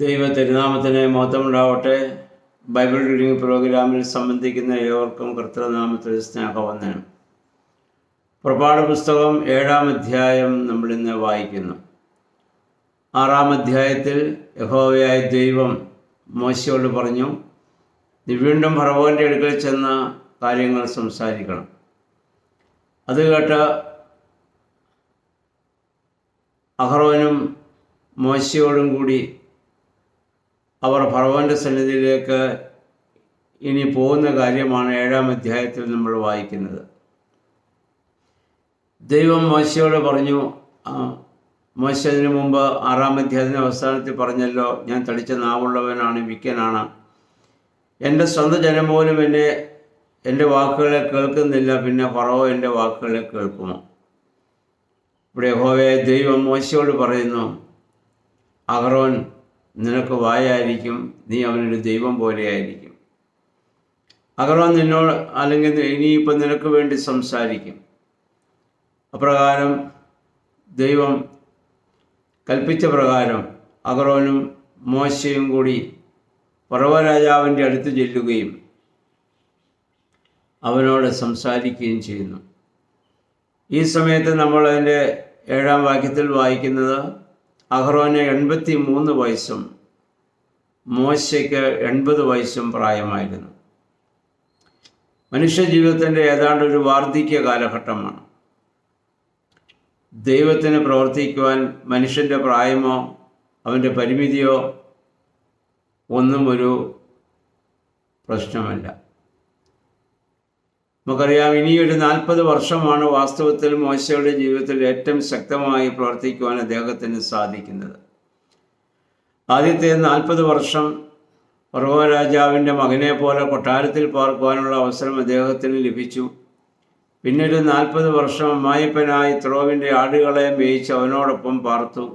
ദൈവ തിരുനാമത്തിന് മഹത്വമുണ്ടാവട്ടെ. Bible reading പ്രോഗ്രാമിൽ സംബന്ധിക്കുന്ന ഏവർക്കും കർത്തൃനാമത്തിൽ സ്നേഹവന്ദനം. പുറപ്പാട് പുസ്തകം 7-ാം അധ്യായം നമ്മളിന്ന് വായിക്കുന്നു. 6-ാം അധ്യായത്തിൽ യഹോവയായ ദൈവം മോശയോട് പറഞ്ഞു, നീ വീണ്ടും ഫറവോൻ്റെ അടുക്കൽ ചെന്ന കാര്യങ്ങൾ സംസാരിക്കണം. അത് കേട്ട അഹറോനും മോശയോടും കൂടി അവർ ഫറവോൻ്റെ സന്നിധിയിലേക്ക് ഇനി പോകുന്ന കാര്യമാണ് 7-ാം അധ്യായത്തിൽ നമ്മൾ വായിക്കുന്നത്. ദൈവം മോശയോട് പറഞ്ഞു, മോശ അതിനു മുമ്പ് 6-ാം അധ്യായത്തിൻ്റെ അവസാനത്തിൽ പറഞ്ഞല്ലോ, ഞാൻ തടിച്ച നാവുള്ളവനാണ്, വിക്കനാണ്, എൻ്റെ സ്വന്തം ജനം പോലും എൻ്റെ വാക്കുകളെ കേൾക്കുന്നില്ല, പിന്നെ ഫറവോ എൻ്റെ വാക്കുകളെ കേൾക്കുമോ? ഇവിടെ യഹോവയായ ദൈവം മോശയോട് പറയുന്നു, അഹറോൻ നിനക്ക് വായായിരിക്കും, നീ അവനൊരു ദൈവം പോലെയായിരിക്കും. അഹറോൻ നിന്നോട് അല്ലെങ്കിൽ ഇനിയിപ്പോൾ നിനക്ക് വേണ്ടി സംസാരിക്കും. അപ്രകാരം ദൈവം കൽപ്പിച്ച പ്രകാരം അഹറോനും മോശയും കൂടി ഫറവോ രാജാവിൻ്റെ അടുത്ത് ചെല്ലുകയും അവനോട് സംസാരിക്കുകയും ചെയ്യുന്നു. ഈ സമയത്ത് നമ്മൾ അതിൻ്റെ 7-ാം വാക്യത്തിൽ വായിക്കുന്നത്, അഹറോന് 83 വയസ്സും മോശയ്ക്ക് 80 വയസ്സും പ്രായമായിരുന്നു. മനുഷ്യജീവിതത്തിൻ്റെ ഏതാണ്ട് ഒരു വാർദ്ധക്യ കാലഘട്ടമാണ്. ദൈവത്തിന് പ്രവർത്തിക്കുവാൻ മനുഷ്യൻ്റെ പ്രായമോ അവൻ്റെ പരിമിതിയോ ഒന്നും ഒരു പ്രശ്നമല്ല. നമുക്കറിയാം, ഇനിയൊരു 40 വർഷമാണ് വാസ്തവത്തിൽ മോശയുടെ ജീവിതത്തിൽ ഏറ്റവും ശക്തമായി പ്രവർത്തിക്കുവാൻ അദ്ദേഹത്തിന് സാധിക്കുന്നത്. ആദ്യത്തെ 40 വർഷം ഫറവോ രാജാവിൻ്റെ മകനെ പോലെ കൊട്ടാരത്തിൽ പാർക്കുവാനുള്ള അവസരം അദ്ദേഹത്തിന് ലഭിച്ചു. പിന്നീട് 40 വർഷം അമ്മായിപ്പനായി ത്രോവിൻ്റെ ആടുകളെ മേയിച്ച് അവനോടൊപ്പം പാർത്തു.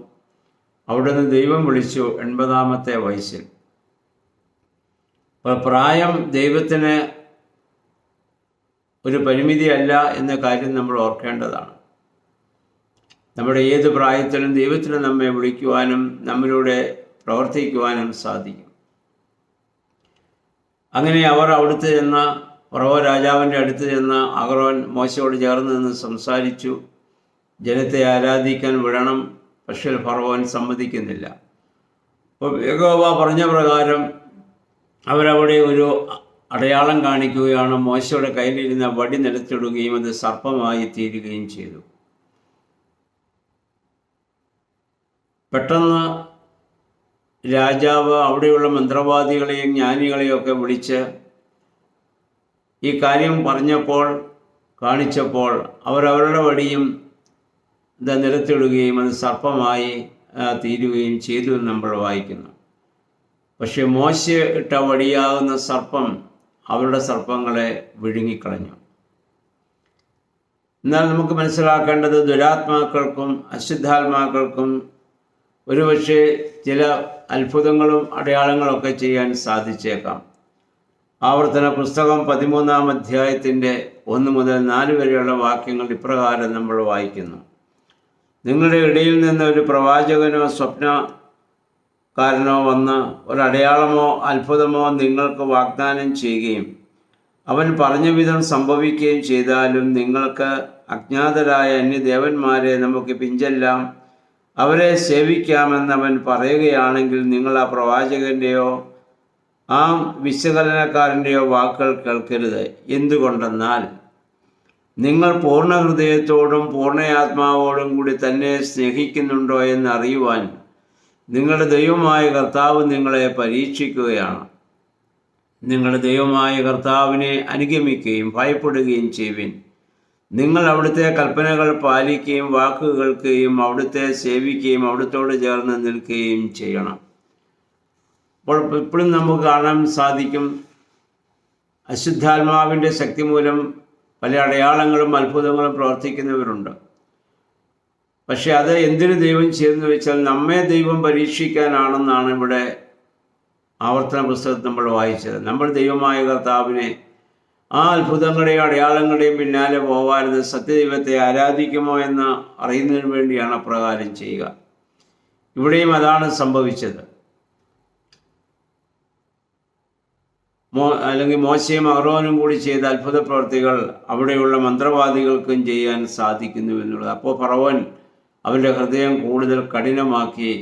അവിടുന്ന് ദൈവം വിളിച്ചു 80-ാമത്തെ വയസ്സിൽ. അപ്പോൾ പ്രായം ദൈവത്തിന് ഒരു പരിമിതിയല്ല എന്ന കാര്യം നമ്മൾ ഓർക്കേണ്ടതാണ്. നമ്മുടെ ഏത് പ്രായത്തിലും ദൈവത്തിന് നമ്മെ വിളിക്കുവാനും നമ്മിലൂടെ പ്രവർത്തിക്കുവാനും സാധിക്കും. അങ്ങനെ അവർ അവിടുത്തെ ചെന്ന ഫറവോ രാജാവിൻ്റെ അടുത്ത് ചെന്ന അഹറോൻ മോശയോട് ചേർന്ന് നിന്ന് സംസാരിച്ചു. ജനത്തെ ആരാധിക്കാൻ വിടണം, പക്ഷേ ഫറവോൻ സമ്മതിക്കുന്നില്ല. അപ്പോൾ യഹോവ പറഞ്ഞ പ്രകാരം അവരവിടെ ഒരു അടയാളം കാണിക്കുകയാണ്. മോശയുടെ കയ്യിലിരുന്ന വടി നിലത്തിടുകയും അത് സർപ്പമായി തീരുകയും ചെയ്തു. പെട്ടെന്ന് രാജാവ് അവിടെയുള്ള മന്ത്രവാദികളെയും ജ്ഞാനികളെയും ഒക്കെ വിളിച്ച് ഈ കാര്യം കാണിച്ചപ്പോൾ അവരവരുടെ വടിയും നിലത്തിടുകയും അത് സർപ്പമായി തീരുകയും ചെയ്തു എന്ന് നമ്മൾ വായിക്കുന്നു. പക്ഷെ മോശ ഇട്ട വടിയാകുന്ന സർപ്പം അവരുടെ സർപ്പങ്ങളെ വിഴുങ്ങിക്കളഞ്ഞു. എന്നാൽ നമുക്ക് മനസ്സിലാക്കേണ്ടത്, ദുരാത്മാക്കൾക്കും അശുദ്ധാത്മാക്കൾക്കും ഒരുപക്ഷെ ചില അത്ഭുതങ്ങളും അടയാളങ്ങളൊക്കെ ചെയ്യാൻ സാധിച്ചേക്കാം. ആവർത്തന പുസ്തകം 13-ാം അധ്യായത്തിൻ്റെ 1 മുതൽ 4 വരെയുള്ള വാക്യങ്ങൾ ഇപ്രകാരം നമ്മൾ വായിക്കുന്നു. നിങ്ങളുടെ ഇടയിൽ നിന്ന് ഒരു പ്രവാചകനോ സ്വപ്നക്കാരനോ വന്ന് ഒരടയാളമോ അത്ഭുതമോ നിങ്ങൾക്ക് വാഗ്ദാനം ചെയ്യുകയും അവൻ പറഞ്ഞ വിധം സംഭവിക്കുകയും ചെയ്താലും നിങ്ങൾക്ക് അജ്ഞാതരായ അന്യദേവന്മാരെ നമുക്ക് പിഞ്ചെല്ലാം അവരെ സേവിക്കാമെന്നവൻ പറയുകയാണെങ്കിൽ നിങ്ങൾ ആ പ്രവാചകൻ്റെയോ ആ വിശകലനക്കാരൻ്റെയോ വാക്കുകൾ കേൾക്കരുത്. എന്തുകൊണ്ടെന്നാൽ നിങ്ങൾ പൂർണ്ണ ഹൃദയത്തോടും പൂർണ്ണയാത്മാവോടും കൂടി തന്നെ സ്നേഹിക്കുന്നുണ്ടോ എന്ന് അറിയുവാൻ നിങ്ങളുടെ ദൈവമായ കർത്താവ് നിങ്ങളെ പരീക്ഷിക്കുകയാണ്. നിങ്ങളുടെ ദൈവമായ കർത്താവിനെ അനുഗമിക്കുകയും ഭയപ്പെടുകയും ചെയ്യുവിൻ. നിങ്ങൾ അവിടുത്തെ കൽപ്പനകൾ പാലിക്കുകയും വാക്ക് കേൾക്കുകയും അവിടുത്തെ സേവിക്കുകയും അവിടുത്തോട് ചേർന്ന് നിൽക്കുകയും ചെയ്യണം. അപ്പോൾ ഇപ്പോഴും നമുക്ക് കാണാൻ സാധിക്കും, അശുദ്ധാത്മാവിൻ്റെ ശക്തി മൂലം പല അടയാളങ്ങളും അത്ഭുതങ്ങളും പ്രവർത്തിക്കുന്നവരുണ്ട്. പക്ഷെ അത് എന്തിനു ദൈവം ചെയ്തെന്ന് വെച്ചാൽ നമ്മെ ദൈവം പരീക്ഷിക്കാനാണെന്നാണ് ഇവിടെ ആവർത്തന പുസ്തകത്തിൽ നമ്മൾ വായിച്ചത്. നമ്മൾ ദൈവമായ കർത്താവിനെ ആ അത്ഭുതങ്ങളുടെയും അടയാളങ്ങളുടെയും പിന്നാലെ പോകാതെ സത്യദൈവത്തെ ആരാധിക്കുമോ എന്ന് അറിയുന്നതിന് വേണ്ടിയാണ് അപ്രകാരം ചെയ്യുക. ഇവിടെയും അതാണ് സംഭവിച്ചത്. അല്ലെങ്കിൽ മോശയും അഹ്റോനും കൂടി ചെയ്ത അത്ഭുത പ്രവർത്തികൾ അവിടെയുള്ള മന്ത്രവാദികൾക്കും ചെയ്യാൻ സാധിക്കുന്നു എന്നുള്ളത്. അപ്പോൾ ഫറവോൻ അവരുടെ ഹൃദയം കൂടുതൽ കഠിനമാക്കി,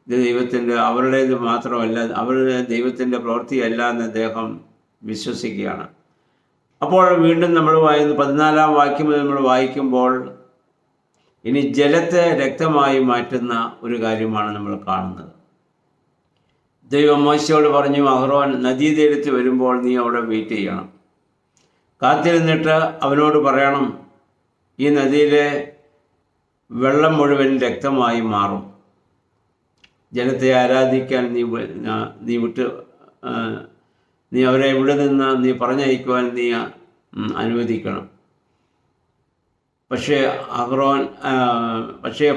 ഇത് അവരുടേത് മാത്രമല്ല, അവരുടെ ദൈവത്തിൻ്റെ പ്രവൃത്തിയല്ല എന്ന് അദ്ദേഹം വിശ്വസിക്കുകയാണ്. അപ്പോൾ വീണ്ടും നമ്മൾ 14-ാം വാക്യം നമ്മൾ വായിക്കുമ്പോൾ ഇനി ജലത്തെ രക്തമായി മാറ്റുന്ന ഒരു കാര്യമാണ് നമ്മൾ കാണുന്നത്. ദൈവം മോശയോട് പറഞ്ഞു, അഹ്റോൻ നദീതീരത്ത് വരുമ്പോൾ നീ അവിടെ വെയിറ്റ് ചെയ്യണം, കാത്തിരുന്നിട്ട് അവനോട് പറയണം, ഈ നദിയിലെ വെള്ളം മുഴുവൻ രക്തമായി മാറും. ജനത്തെ ആരാധിക്കാൻ നീ അവരെ ഇവിടെ നിന്ന് നീ പറഞ്ഞയക്കുവാൻ നീ അനുവദിക്കണം. പക്ഷേ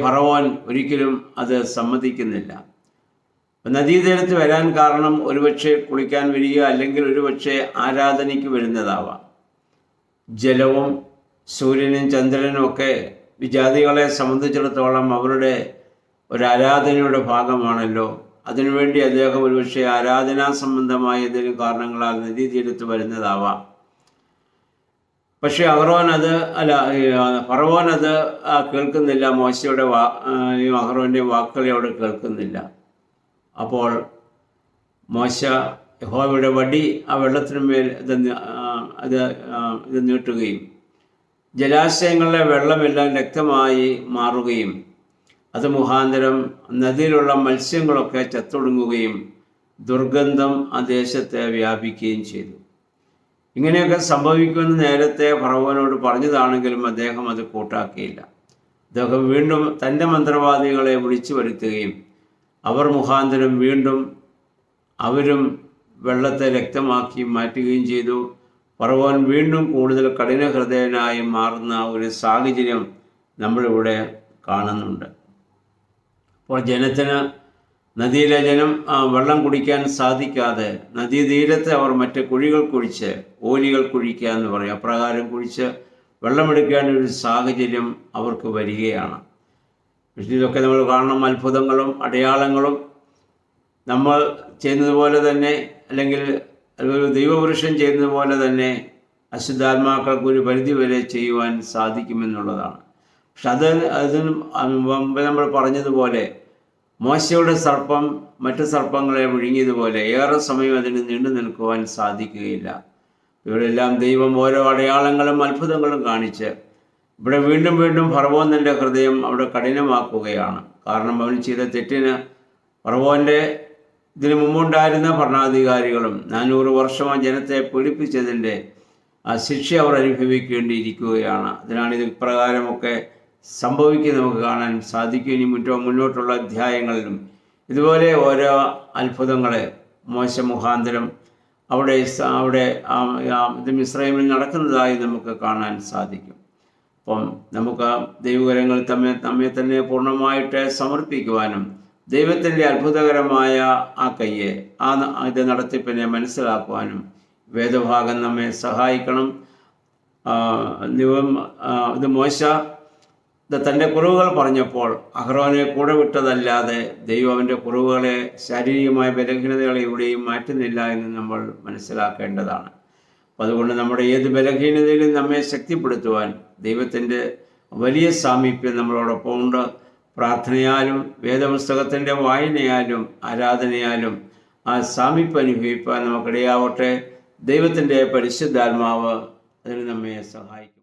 ഫറവോൻ ഒരിക്കലും അത് സമ്മതിക്കുന്നില്ല. നദീതീരത്ത് വരാൻ കാരണം ഒരുപക്ഷെ കുളിക്കാൻ വരിക, അല്ലെങ്കിൽ ഒരുപക്ഷെ ആരാധനയ്ക്ക് വരുന്നതാവാം. ജലവും സൂര്യനും ചന്ദ്രനും ഒക്കെ വിജാതികളെ സംബന്ധിച്ചിടത്തോളം അവരുടെ ഒരു ആരാധനയുടെ ഭാഗമാണല്ലോ. അതിനുവേണ്ടി അദ്ദേഹം ഒരുപക്ഷെ ആരാധനാ സംബന്ധമായ ഏതെങ്കിലും കാരണങ്ങളാൽ നദീതീരത്ത് വരുന്നതാവാം. പക്ഷേ ഫറവോൻ അത് കേൾക്കുന്നില്ല. മോശയുടെ അഹ്റോൻ്റെ വാക്കുകളെ അവിടെ കേൾക്കുന്നില്ല. അപ്പോൾ മോശ യഹോവയുടെ വടി ആ വെള്ളത്തിനുമേൽ ഇത് നീട്ടുകയും ജലാശയങ്ങളിലെ വെള്ളമെല്ലാം രക്തമായി മാറുകയും അത് മുഖാന്തരം നദിയിലുള്ള മത്സ്യങ്ങളൊക്കെ ചത്തൊടുങ്ങുകയും ദുർഗന്ധം ആ ദേശത്തെ വ്യാപിക്കുകയും ചെയ്തു. ഇങ്ങനെയൊക്കെ സംഭവിക്കുമെന്ന് നേരത്തെ ഫറവോനോട് പറഞ്ഞതാണെങ്കിലും അദ്ദേഹം അത് കൂട്ടാക്കിയില്ല. അദ്ദേഹം വീണ്ടും തൻ്റെ മന്ത്രവാദികളെ വിളിച്ചു വരുത്തുകയും അവർ മുഖാന്തരം വീണ്ടും അവരും വെള്ളത്തെ രക്തമാക്കി മാറ്റുകയും ചെയ്തു. ഫറവോൻ വീണ്ടും കൂടുതൽ കഠിനഹൃദയനായി മാറുന്ന ഒരു സാഹചര്യം നമ്മളിവിടെ കാണുന്നുണ്ട്. അപ്പോൾ നദിയിലെ ജനം വെള്ളം കുടിക്കാൻ സാധിക്കാതെ നദീതീരത്ത് അവർ മറ്റ് കുഴികൾ കുഴിച്ച്, ഓലികൾ കുഴിക്കുക എന്ന് പറയും, അപ്രകാരം കുഴിച്ച് വെള്ളമെടുക്കേണ്ട ഒരു സാഹചര്യം അവർക്ക് വരികയാണ്. ഇതൊക്കെ നമ്മൾ കാണണം. അത്ഭുതങ്ങളും അടയാളങ്ങളും നമ്മൾ ചെയ്യുന്നത് പോലെ തന്നെ, അല്ലെങ്കിൽ ഒരു ദൈവപുരുഷൻ ചെയ്യുന്നത് പോലെ തന്നെ അശുദ്ധാത്മാക്കൾക്ക് ഒരു പരിധി വരെ ചെയ്യുവാൻ സാധിക്കുമെന്നുള്ളതാണ്. പക്ഷെ അതിന് മുമ്പ് നമ്മൾ പറഞ്ഞതുപോലെ മോശയുടെ സർപ്പം മറ്റ് സർപ്പങ്ങളെ വിഴുങ്ങിയതുപോലെ ഏറെ സമയം അതിന് നീണ്ടു നിൽക്കുവാൻ സാധിക്കുകയില്ല. ഇവരെല്ലാം ദൈവം ഓരോ അടയാളങ്ങളും അത്ഭുതങ്ങളും കാണിച്ച് ഇവിടെ വീണ്ടും വീണ്ടും ഫറവോൻ തൻ്റെ ഹൃദയം അവിടെ കഠിനമാക്കുകയാണ്. കാരണം അവൻ ചെയ്ത തെറ്റിന് ഫറവോൻ്റെ ഇതിനു മുമ്പുണ്ടായിരുന്ന ഭരണാധികാരികളും 400 വർഷം ആ ജനത്തെ പീഡിപ്പിച്ചതിൻ്റെ ആ ശിക്ഷ അവർ അനുഭവിക്കേണ്ടിയിരിക്കുകയാണ്. അതിനാണ് ഇത് ഇപ്രകാരമൊക്കെ സംഭവിക്കുന്നത് നമുക്ക് കാണാൻ സാധിക്കും. ഇനി മുന്നോട്ടുള്ള അധ്യായങ്ങളിലും ഇതുപോലെ ഓരോ അത്ഭുതങ്ങളെ മോശ മുഖാന്തരം അവിടെ ഇത് മിസ്രൈമിൽ നടക്കുന്നതായി നമുക്ക് കാണാൻ സാധിക്കും. അപ്പം നമുക്ക് ദൈവകരങ്ങൾ നമ്മെ തന്നെ പൂർണ്ണമായിട്ട് സമർപ്പിക്കുവാനും ദൈവത്തിൻ്റെ അത്ഭുതകരമായ ആ കയ്യെ ഇത് നടത്തിപ്പിനെ മനസ്സിലാക്കുവാനും വേദഭാഗം നമ്മെ സഹായിക്കണം. ഇത് മോശ തൻ്റെ കുറവുകൾ പറഞ്ഞപ്പോൾ അഹ്റോനെ കൂടെ വിട്ടതല്ലാതെ ദൈവം അവൻ്റെ കുറവുകളെ, ശാരീരികമായ ബലഹീനതകളെ എവിടെയും മാറ്റുന്നില്ല എന്ന് നമ്മൾ മനസ്സിലാക്കേണ്ടതാണ്. അപ്പോൾ അതുകൊണ്ട് നമ്മുടെ ഏത് ബലഹീനതയിലും നമ്മെ ശക്തിപ്പെടുത്തുവാൻ ദൈവത്തിൻ്റെ വലിയ സാമീപ്യം നമ്മളോടൊപ്പം ഉണ്ട്. പ്രാർത്ഥനയാലും വേദപുസ്തകത്തിൻ്റെ വായനയാലും ആരാധനയാലും ആ സാമീപ്യം അനുഭവിപ്പാൻ നമുക്കിടയാവട്ടെ. ദൈവത്തിൻ്റെ പരിശുദ്ധാത്മാവ് അതിന് നമ്മെ സഹായിക്കും.